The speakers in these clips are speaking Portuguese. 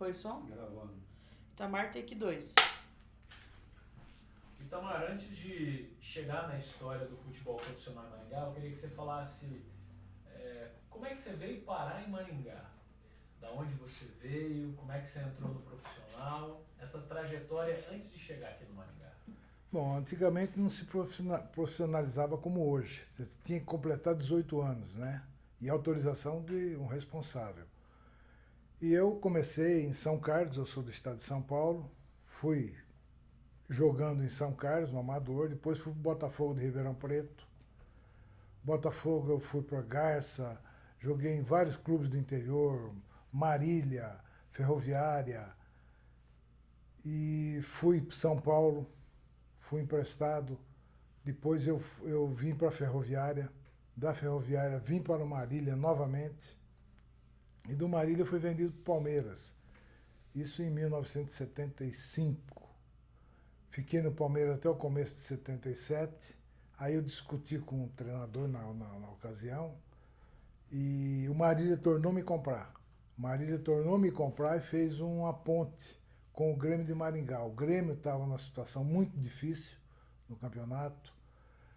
Foi som? Gravando. Itamar, take 2. Itamar, antes de chegar na história do futebol profissional em Maringá, eu queria que você falasse como é que você veio parar em Maringá? Da onde você veio, como é que você entrou no profissional, essa trajetória antes de chegar aqui no Maringá. Bom, antigamente não se profissionalizava como hoje. Você tinha que completar 18 anos, né? E autorização de um responsável. E eu comecei em São Carlos, eu sou do estado de São Paulo, fui jogando em São Carlos, no amador, depois fui para o Botafogo de Ribeirão Preto. Botafogo eu fui para Garça, joguei em vários clubes do interior, Marília, Ferroviária, e fui para São Paulo, fui emprestado, depois eu vim para a Ferroviária, da Ferroviária vim para o Marília novamente, e do Marília fui vendido para o Palmeiras, isso em 1975. Fiquei no Palmeiras até o começo de 77, aí eu discuti com o treinador na ocasião, e o Marília tornou-me comprar. O Marília tornou-me comprar e fez uma ponte com o Grêmio de Maringá. O Grêmio estava numa situação muito difícil no campeonato,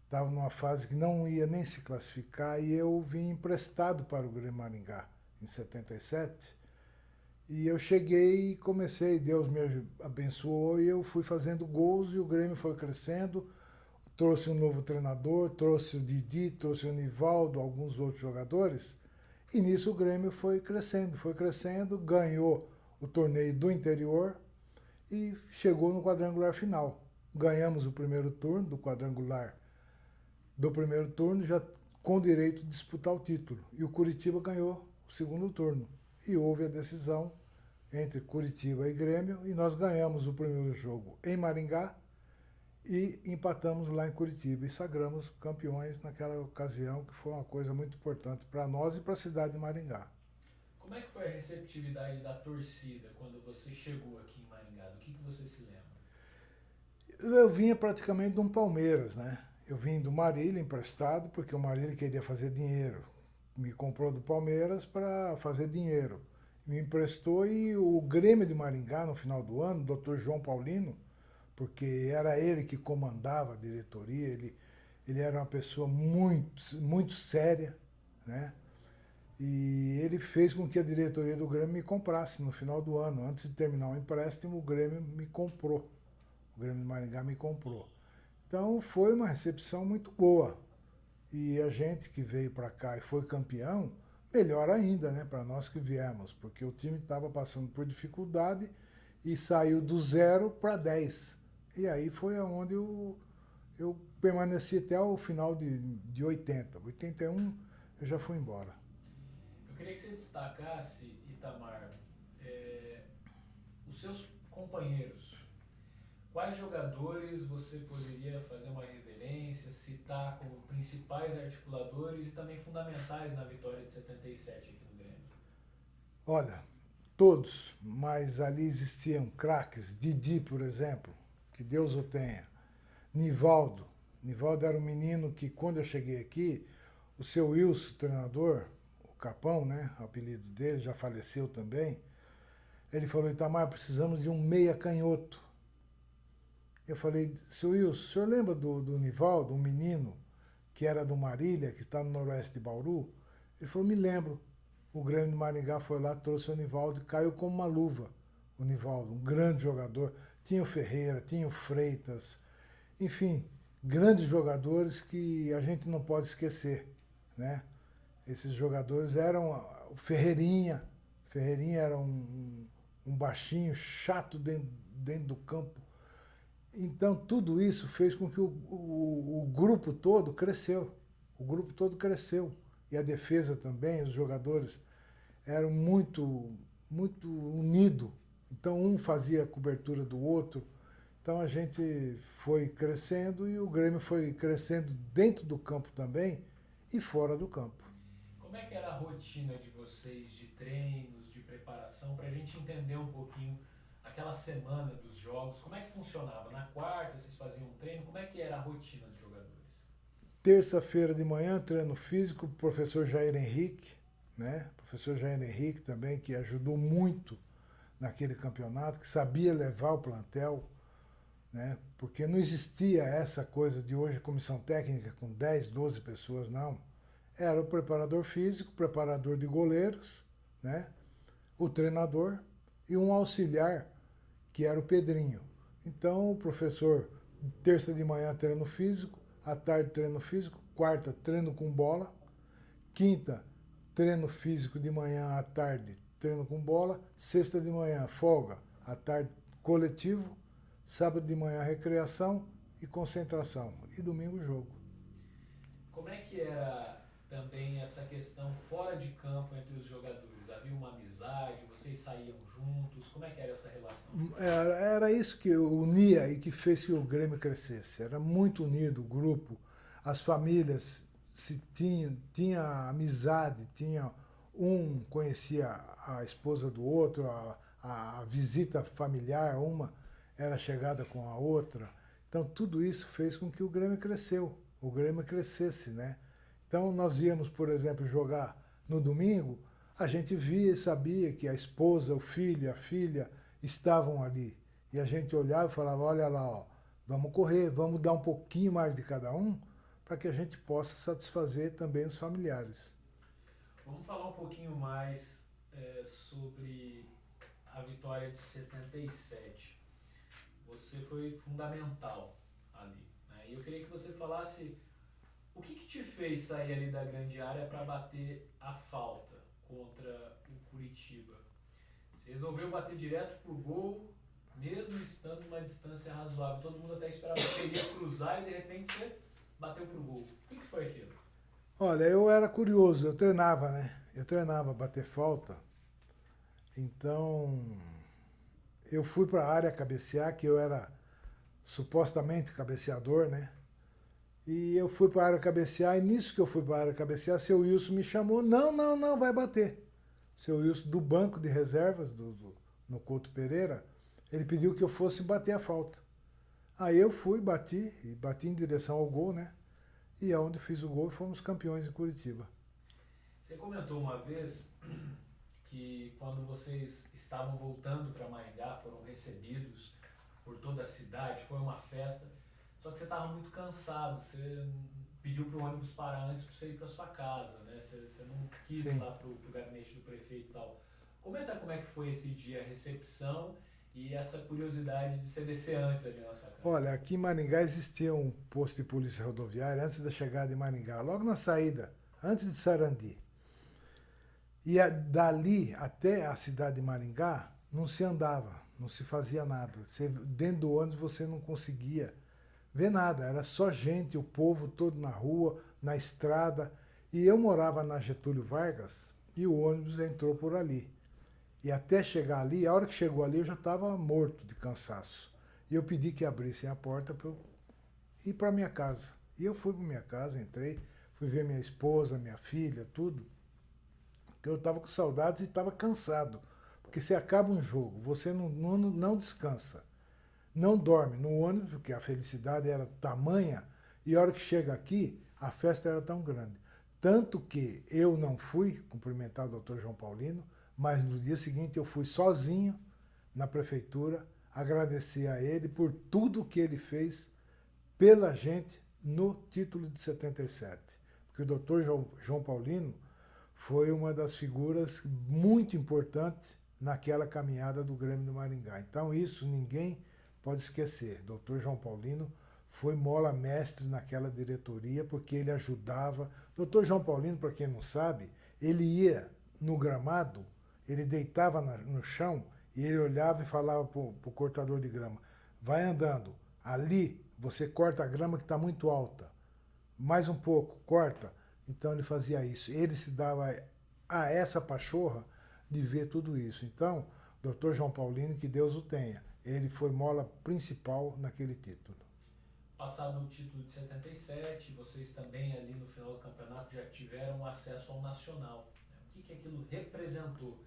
estava numa fase que não ia nem se classificar, e eu vim emprestado para o Grêmio Maringá em 77. E eu cheguei e comecei, Deus me abençoou e eu fui fazendo gols e o Grêmio foi crescendo. Trouxe um novo treinador, trouxe o Didi, trouxe o Nivaldo, alguns outros jogadores. E nisso o Grêmio foi crescendo, ganhou o torneio do interior e chegou no quadrangular final. Ganhamos o primeiro turno do quadrangular do primeiro turno, já com direito de disputar o título. E o Curitiba ganhou o segundo turno. E houve a decisão entre Curitiba e Grêmio, e nós ganhamos o primeiro jogo em Maringá e empatamos lá em Curitiba e sagramos campeões naquela ocasião, que foi uma coisa muito importante para nós e para a cidade de Maringá. Como é que foi a receptividade da torcida quando você chegou aqui em Maringá? Do que você se lembra? Eu vinha praticamente de um Palmeiras, né? Eu vim do Marília emprestado, porque o Marília queria fazer dinheiro. Me comprou do Palmeiras para fazer dinheiro. Me emprestou e o Grêmio de Maringá, no final do ano, o Dr. João Paulino, porque era ele que comandava a diretoria, ele era uma pessoa muito séria, né? E ele fez com que a diretoria do Grêmio me comprasse no final do ano. Antes de terminar o empréstimo, o Grêmio me comprou. O Grêmio de Maringá me comprou. Então foi uma recepção muito boa. E a gente que veio para cá e foi campeão, melhor ainda, né, para nós que viemos, porque o time estava passando por dificuldade e saiu do 0 para 10. E aí foi onde eu permaneci até o final de 80. 81 eu já fui embora. Eu queria que você destacasse, Itamar, os seus companheiros. Quais jogadores você poderia fazer uma reverência, citar como principais articuladores e também fundamentais na vitória de 77 aqui no Grêmio? Olha, todos, mas ali existiam craques. Didi, por exemplo, que Deus o tenha. Nivaldo. Nivaldo era um menino que, quando eu cheguei aqui, o seu Wilson, treinador, o Capão, né, o apelido dele, já faleceu também, ele falou: Itamar, precisamos de um meia canhoto. Eu falei: seu Wilson, o senhor lembra do Nivaldo, um menino que era do Marília, que está no noroeste de Bauru? Ele falou: me lembro. O Grêmio de Maringá foi lá, trouxe o Nivaldo e caiu como uma luva. O Nivaldo, um grande jogador. Tinha o Ferreira, tinha o Freitas, enfim, grandes jogadores que a gente não pode esquecer, né? Esses jogadores eram o Ferreirinha. Ferreirinha era um baixinho, chato dentro do campo. Então, tudo isso fez com que o grupo todo cresceu. O grupo todo cresceu. E a defesa também, os jogadores eram muito unidos. Então, um fazia a cobertura do outro. Então, a gente foi crescendo e o Grêmio foi crescendo dentro do campo também e fora do campo. Como é que era a rotina de vocês, de treinos, de preparação, para a gente entender um pouquinho aquela semana dos jogos? Como é que funcionava? Na quarta vocês faziam um treino? Como é que era a rotina dos jogadores? Terça-feira de manhã, treino físico, professor Jair Henrique, né? Professor Jair Henrique também, que ajudou muito naquele campeonato, que sabia levar o plantel, né? Porque não existia essa coisa de hoje, comissão técnica com 10, 12 pessoas, não. Era o preparador físico, o preparador de goleiros, né? O treinador e um auxiliar, que era o Pedrinho. Então, o professor, terça de manhã, treino físico, à tarde, treino físico, quarta, treino com bola, quinta, treino físico de manhã, à tarde, treino com bola, sexta de manhã, folga, à tarde, coletivo, sábado de manhã, recreação e concentração, e domingo, jogo. Como é que era também essa questão fora de campo entre os jogadores? Havia uma amizade, vocês saíam juntos, como é que era essa relação? Era isso que unia e que fez que o Grêmio crescesse. Era muito unido o grupo, as famílias tinha amizade, um conhecia a esposa do outro, a visita familiar, uma era chegada com a outra. Então, tudo isso fez com que o Grêmio crescesse, né? Então, nós íamos, por exemplo, jogar no domingo, a gente via e sabia que a esposa, o filho, a filha estavam ali. E a gente olhava e falava, olha lá, ó, vamos correr, vamos dar um pouquinho mais de cada um, para que a gente possa satisfazer também os familiares. Vamos falar um pouquinho mais sobre a vitória de 77. Você foi fundamental ali, né? E eu queria que você falasse o que te fez sair ali da grande área para bater a falta contra o Curitiba. Você resolveu bater direto pro gol, mesmo estando numa distância razoável. Todo mundo até esperava que você ia cruzar e de repente você bateu pro gol. O que foi aquilo? Olha, eu era curioso, eu treinava, né? Eu treinava bater falta. Então, eu fui para a área cabecear, que eu era supostamente cabeceador, né? E eu fui para a área cabecear, e nisso que eu fui para a área cabecear, seu Wilson me chamou, não, vai bater. Seu Wilson, do banco de reservas, no Couto Pereira, ele pediu que eu fosse bater a falta. Aí eu fui, bati em direção ao gol, né? E é onde fiz o gol e fomos campeões em Curitiba. Você comentou uma vez que quando vocês estavam voltando para Maringá, foram recebidos por toda a cidade, foi uma festa, só que você estava muito cansado, você pediu para o ônibus parar antes para você ir para sua casa, né? Você não quis ir lá para o gabinete do prefeito e tal. Comenta como é que foi esse dia, a recepção e essa curiosidade de você descer antes ali na sua casa. Olha, aqui em Maringá existia um posto de polícia rodoviária antes da chegada de Maringá, logo na saída, antes de Sarandi. E dali até a cidade de Maringá não se andava, não se fazia nada. Dentro do ônibus você não conseguia ver nada, era só gente, o povo todo na rua, na estrada. E eu morava na Getúlio Vargas e o ônibus entrou por ali. E até chegar ali, a hora que chegou ali eu já estava morto de cansaço. E eu pedi que abrissem a porta para eu ir para minha casa. E eu fui para minha casa, entrei, fui ver minha esposa, minha filha, tudo. Porque eu estava com saudades e estava cansado. Porque se acaba um jogo, você não descansa. Não dorme no ônibus, porque a felicidade era tamanha, e a hora que chega aqui, a festa era tão grande. Tanto que eu não fui cumprimentar o doutor João Paulino, mas no dia seguinte eu fui sozinho na prefeitura agradecer a ele por tudo que ele fez pela gente no título de 77. Porque o doutor João Paulino foi uma das figuras muito importantes naquela caminhada do Grêmio do Maringá. Então isso ninguém pode esquecer. Dr. João Paulino foi mola mestre naquela diretoria, porque ele ajudava. Dr. João Paulino, para quem não sabe, ele ia no gramado, ele deitava no chão e ele olhava e falava para o cortador de grama, vai andando, ali você corta a grama que está muito alta, mais um pouco, corta. Então ele fazia isso. Ele se dava a essa pachorra de ver tudo isso. Então, Dr. João Paulino, que Deus o tenha, ele foi mola principal naquele título. Passado o título de 77, vocês também ali no final do campeonato já tiveram acesso ao Nacional. O que aquilo representou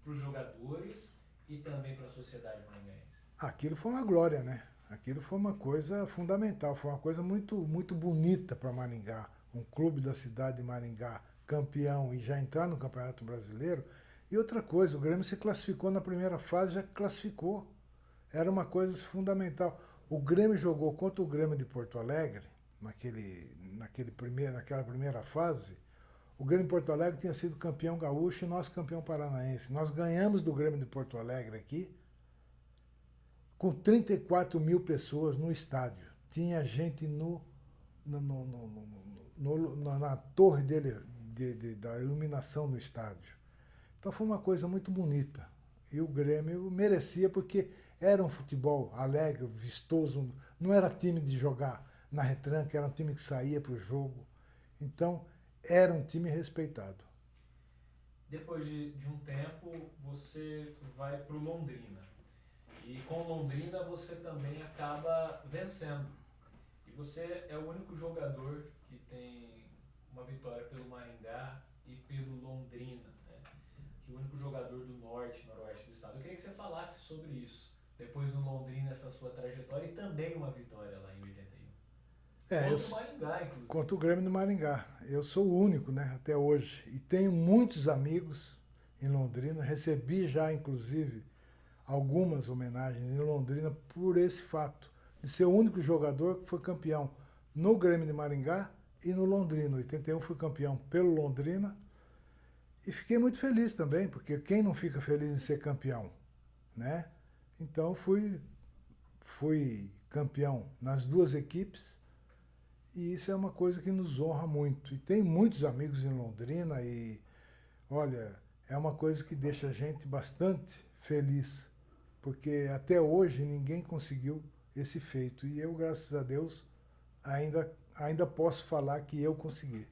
para os jogadores e também para a sociedade maringaense? Aquilo foi uma glória, né? Aquilo foi uma coisa fundamental, foi uma coisa muito, muito bonita para Maringá. Um clube da cidade de Maringá, campeão, e já entrar no Campeonato Brasileiro, E outra coisa, o Grêmio se classificou na primeira fase, já classificou. Era uma coisa fundamental. O Grêmio jogou contra o Grêmio de Porto Alegre, naquela primeira fase. O Grêmio de Porto Alegre tinha sido campeão gaúcho e nós campeão paranaense. Nós ganhamos do Grêmio de Porto Alegre aqui, com 34 mil pessoas no estádio. Tinha gente na torre da iluminação no estádio. Então foi uma coisa muito bonita. E o Grêmio merecia, porque era um futebol alegre, vistoso, não era time de jogar na retranca, era um time que saía para o jogo. Então, era um time respeitado. Depois de um tempo, você vai para o Londrina. E com Londrina você também acaba vencendo. E você é o único jogador que tem uma vitória pelo Maringá e pelo Londrina, né? Que é o único jogador do norte, noroeste do estado. Eu queria que você falasse sobre isso. Depois do Londrina, essa sua trajetória e também uma vitória lá em 81. Contra o Maringá, inclusive. Contra o Grêmio do Maringá. Eu sou o único, né, até hoje. E tenho muitos amigos em Londrina. Recebi já, inclusive, algumas homenagens em Londrina por esse fato de ser o único jogador que foi campeão no Grêmio de Maringá e no Londrina. Em 81 fui campeão pelo Londrina e fiquei muito feliz também, porque quem não fica feliz em ser campeão, né? Então fui campeão nas duas equipes e isso é uma coisa que nos honra muito. E tenho muitos amigos em Londrina e, olha, é uma coisa que deixa a gente bastante feliz, porque até hoje ninguém conseguiu esse feito. E eu, graças a Deus, ainda posso falar que eu consegui.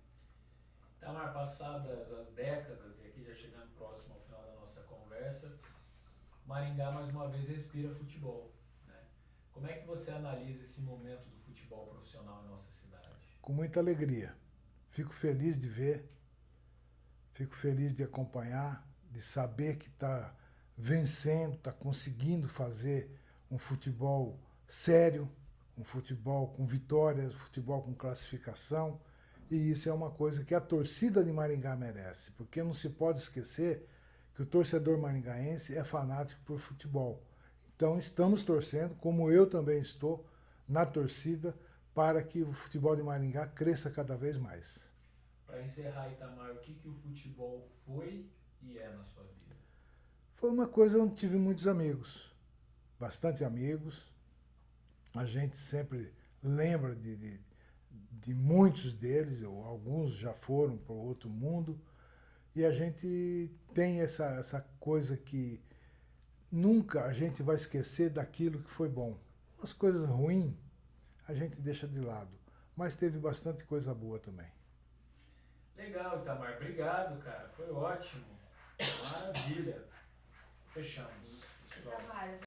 Itamar, passadas as décadas, e aqui já chegando próximo ao final da nossa conversa, Maringá mais uma vez respira futebol, né? Como é que você analisa esse momento do futebol profissional em nossa cidade? Com muita alegria. Fico feliz de ver, fico feliz de acompanhar, de saber que está vencendo, está conseguindo fazer um futebol sério, um futebol com vitórias, um futebol com classificação. E isso é uma coisa que a torcida de Maringá merece, porque não se pode esquecer que o torcedor maringaense é fanático por futebol. Então estamos torcendo, como eu também estou, na torcida, para que o futebol de Maringá cresça cada vez mais. Para encerrar, Itamar, o que o futebol foi e é na sua vida? Foi uma coisa onde tive muitos amigos, bastante amigos. A gente sempre lembra de muitos deles, ou alguns já foram para o outro mundo, e a gente tem essa coisa que nunca a gente vai esquecer daquilo que foi bom. As coisas ruins a gente deixa de lado, mas teve bastante coisa boa também. Legal, Itamar. Obrigado, cara. Foi ótimo. Maravilha. Fechamos. Itamar,